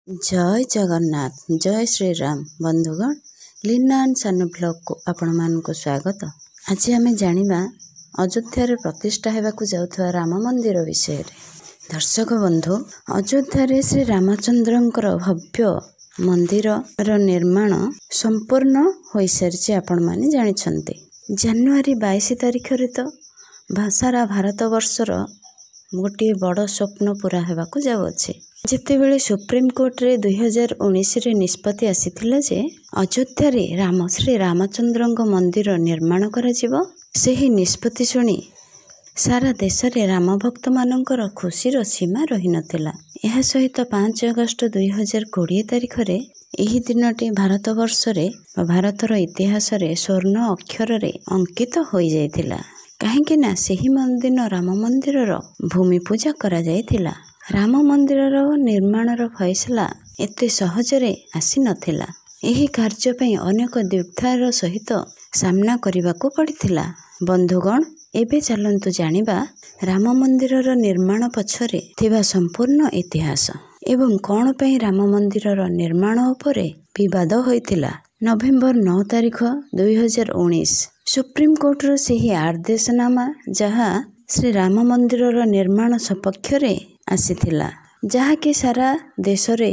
जय जगन्नाथ जय श्री राम बंधुगण लीना एंड सानू ब्लॉग को आपण मानक स्वागत। आज आम जानिबा अयोध्या प्रतिष्ठा हेबाकु जाउथवा राम मंदिर विषय रे। दर्शक बंधु अयोध्या श्री रामचंद्रंकर भव्य मंदिर निर्माण संपूर्ण हो सारी आपण माने जानिछन्ते। जनवरी 22 तारिख रे तो सारा भारत वर्षर गोटे बड़ स्वप्न पूरा हेबाकु जाउछे। जेतेबेले सुप्रीम कोर्ट रे 2019 रे निष्पत्ति आसीथिला जे अयोध्या रे श्री रामचंद्रंक मंदिर निर्माण करा जिवो। सेही निष्पत्ति सुनी सारा देश रे राम भक्त मानकर खुशीर सीमा रही नथिला। एहा सहित 5 अगस्त 2020 तारिख रे एही दिनटी भारत वर्ष रे भारतर इतिहास रे स्वर्ण अक्षर रे अंकित होई जायतिला। काहेकि ना सेही दिन राम मंदिर भूमि पूजा करा जायतिला। राम मंदिर निर्माणर फैसला एते सहजरे आसी नथिला। एही कार्य पई अनेक दुविधार सहित सामना करिबाकू पड़िथिला। बंधुगण एबे चलंतु जानिबा राम मंदिर निर्माण पछरे थिबा संपूर्ण इतिहास एवं कौन पई राम मंदिर निर्माण उपरे विवाद होइथिला। नवेम्बर 9 तारिख 2019 सुप्रीम कोर्ट रो सेही आदेशनामा जहा श्री राम मंदिर निर्माण सपक्ष रे आसीथिला, जहा कि सारा देश रे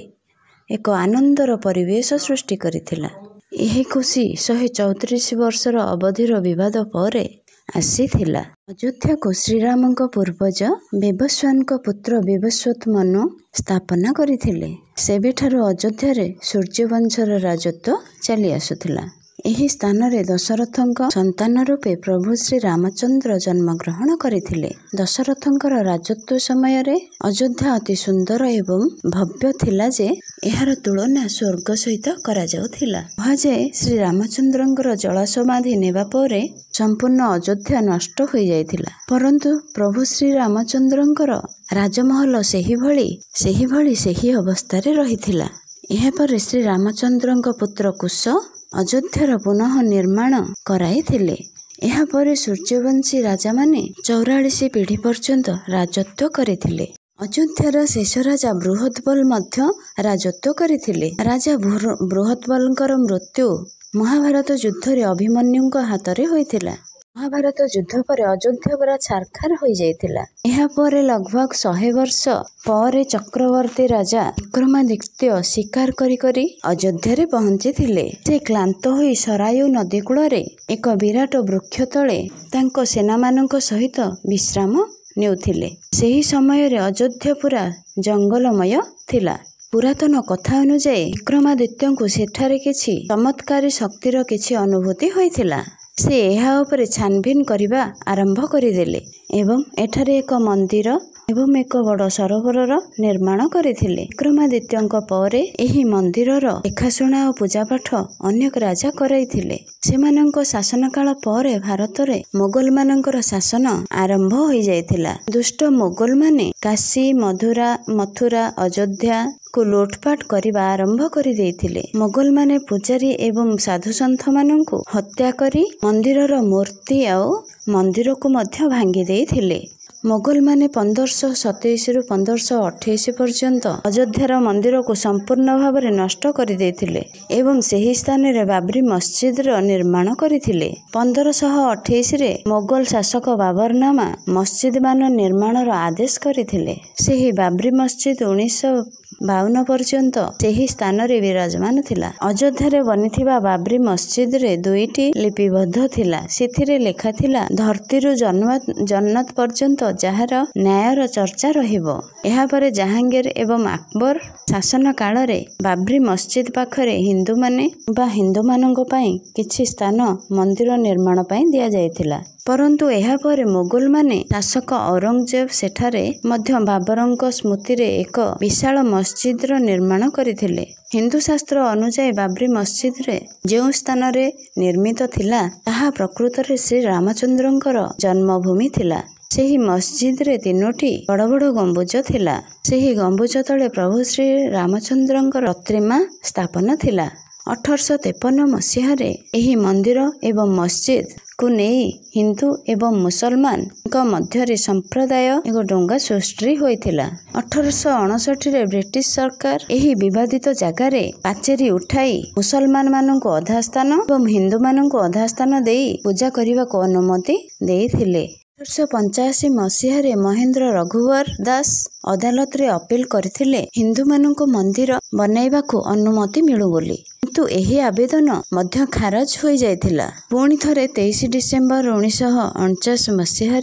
एक आनंदर परिवेश सृष्टि करिथिला। एही खुशी 134 वर्षर अवधिर विवाद परे आसीथिला। अयोध्या को श्रीराम पूर्वज विवस्वान पुत्र विवस्वत मनु स्थापना करिथिले। सेबेठारु अयोध्या रे सूर्यवंशर राजत्व चली आसुथिला। एही स्थान रे दशरथंक संतान रूपे प्रभु श्री रामचंद्र जन्म ग्रहण करथिले। दशरथंकर राजत्व समय रे अयोध्या अति सुंदर एवं भव्य थिला जे एहार तुलना स्वर्ग सहित करा जाउथिला। कहाଯାଏ श्री रामचंद्रंकर जल समाधि नेबा परे संपूर्ण अयोध्या नष्ट हो जाइथिला, परंतु प्रभु श्री रामचंद्रंकर राजमहल सेही अवस्था रे रहिथिला। एहा पर श्री रामचंद्रंक पुत्र कुश अयोध्यार पुनः निर्माण कराइथिले। एहा परे सूर्यवंशी राजा माने 44 पीढ़ी पर्यंत राजत्व करिथिले। अयोध्यार शेष राजा बृहद्बल मध्य राजत्व करिथिले। राजा बृहद्बलंकर मृत्यु महाभारत युद्ध रे अभिमन्युଙ୍କ हातरे होइथिला। महाभारत युद्ध पर अयोध्या पूरा छारखार हो जाइथिला। एहा परे लगभग 100 वर्ष पर चक्रवर्ती राजा विक्रमादित्य शिकार करी करी अयोध्या रे पहुंची थिले। से क्लांत होई सरायु नदी कूल रे एक विराट वृक्ष तले तांको सेना मानक सहित विश्राम नेउथिले। सेही समय रे अयोध्या पूरा जंगलमय थिला। पुरातन कथा अनुसार विक्रमादित्य को सेठारे किछि चमत्कारी शक्तिर किछि अनुभूति होइथिला। से एहा उपरे छानभिन करिबा आरंभ करिदेले एवं एठारे एक मंदिर एवं एक बड़ सरोवर निर्माण करथिले। विक्रमादित्यंक परे एही मंदिरर लेखाशुणा और पूजापाठ अनेक राजा करैथिले। सेमानंक शासन काल परे भारत रे मोगल मानकर शासन आरंभ हो जाइथिला। दुष्ट मोगल माने काशी मथुरा अयोध्या को लूटपाट करने आरंभ कर देइथिले। मोगल माने पुजारी एवं साधु संत माननकु हत्या करी मंदिरर मूर्ति और मंदिर को मध्य भांगी देइथिले। मोगल माने 1527 रु 1528 पर्यंत अयोध्यार मंदिर को संपूर्ण भाव में नष्ट कर देइथिले एवं सेही स्थान रे बाबरी मस्जिद रो निर्माण करथिले। 1528 रे मोगल शासक बाबरनामा मस्जिद मान निर्माण आदेश करथिले। सेही बाबरी मस्जिद 1952 पर्यंत सेही स्थान रे विराजमान थिला। अयोध्या रे बनिथिबा बाबरी मस्जिद रे 2टी लिपिबद्ध थिला। सिथिरे लेखा थिला धरतीरु जन्नत पर्यंत जहार न्यायर चर्चा रहिबो। एहा परे जहांगीर एवं अकबर शासन काल रे बाबरी मस्जिद पाखरे हिंदू मानक पई किछि स्थान मंदिर निर्माण पई दिया जायतिला, परंतु एहा परे मोगल माने शासक औरंगजेब सेठारे मध्य बाबरंक स्मृति रे एक विशाल मस्जिद रो निर्माण करथिले। हिंदू शास्त्र अनुसार बाबरी मस्जिद रे जेउ स्थान रे निर्मित थिला ताहा प्रकृत रे श्री रामचंद्रंकर जन्मभूमि थिला। सेही मस्जिद रे 3टी बड़ बड़ गंबुज थिला। सेही गंबुज तले प्रभु श्री रामचंद्रंकर प्रतिमा स्थापन थिला। 1853 मसीह रे एही मंदिर एवं मस्जिद को नहीं हिंदू एवं मुसलमान मध्य संप्रदाय एक डोंगा सृष्टि होइथिला। 1859 ब्रिटिश सरकार एही विवादित जगार पाचेरी उठाई मुसलमान मानक अधा स्थान एवं हिंदू मानक अधा स्थान देई पूजा करने को अनुमति देइथिले। 1885 मसीह महेंद्र रघुवर दास अदालत रे अपील करथिले हिंदू मानक मंदिर बनाइबा को अनुमति मिलु बोली, किंतु एही आवेदन मध्य खारज हो जाइथिला। पुणी थरे 23 डिसेम्बर 1949 मसीह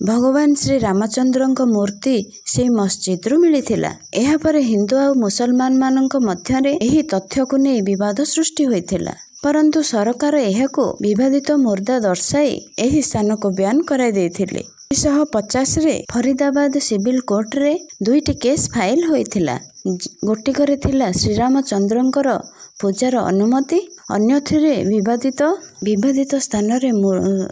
भगवान श्री रामचंद्रଙ୍କ मूर्ति से मस्जिद रु मिलिथिला। एहा पर हिंदू और मुसलमान मानक मध्यरे एही तथ्य को नहीं विवाद सृष्टि होइथिला, परंतु सरकार एहाको विवादित मुर्दा दर्शाई एही स्थान को बयान कराई देथिले। 1950 रे फरीदाबाद सिविल कोर्ट रे दुईटी केस फाइल होइथिला। गोटिकरे थिला श्रीरामचंद्रଙ୍କର पूजार अनुमति, अन्यथिरे विवादित स्थान रे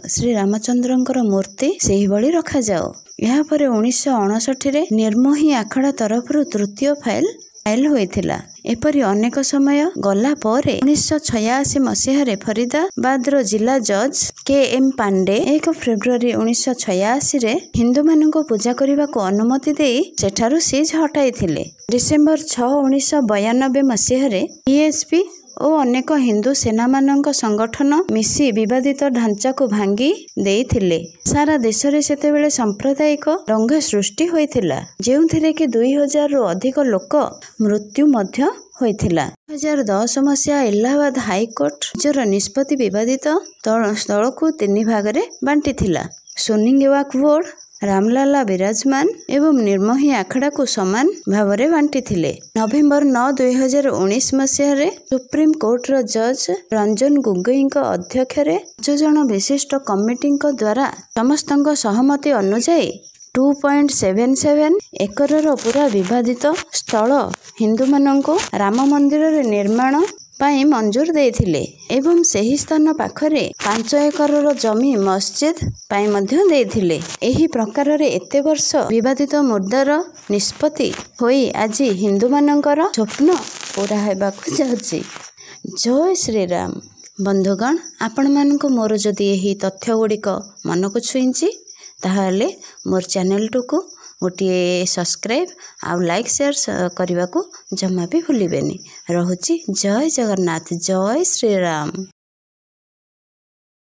श्रीरामचंद्रଙ୍କର मूर्ति सेही भली रखा जाओ। यहाँ पर 1959 रे निर्मोही आखड़ा तरफ तृतीय फाइल होइथिला। एपरी अनेक समय गला पर 1986 मसीह फरीदाबाद जिला जज के.एम. पांडे 1 फेब्रुआरी 1986 रे हिंदू मानक पूजा करने को अनुमति देई सेठारु सीज हटाई थिले। डिसेम्बर 6 1992 मसीह पीएचपी और अनेक हिंदू सेना मानक संगठन मिसी विवादित ढांचा को भांगी देइथिले। सारा देश रे सेतेबेले सांप्रदायिक दंगा सृष्टि होइथिला, जेउथिरे कि 2000 रु अधिक लोक मृत्यु मध्य होइथिला। 2010 मसीहा इलाहाबाद हाईकोर्ट निजर निष्पत्ति विवादित स्थल को 3 भाग रे बांटी थिला। सोनिंग वाक बोर्ड रामलाला विराजमान एवं निर्मोही आखड़ा को समान भाव में बांटी थिले। नवेम्बर 9 2019 मसीह सुप्रीम कोर्ट रो जज रंजन गोगोई अध्यक्ष 5 जन विशिष्ट कमिटी द्वारा समस्त सहमति अनुसार 2.77 एकर पूरा विवादित स्थल हिंदू मानक राम मंदिर निर्माण पाई मंजूर देथिले एवं सही स्थान पाखरे 5 एकर जमी मस्जिद पाई मध्य देथिले। एही प्रकार रे एते वर्ष विवादित मुर्दार निष्पत्ति होई आज हिंदू मानकर स्वप्न पूरा हेबाकु जाउछि। जय श्री राम। बंधुगण, आपण मानक मोर जदि एही तथ्य गुड़िक मन को छुईंची ताहले मोर चैनल को गोटे सब्सक्राइब आउ लाइक शेयर करने को जमा भी भूलिबेनी। रहुछि जय जगन्नाथ, जय श्री राम।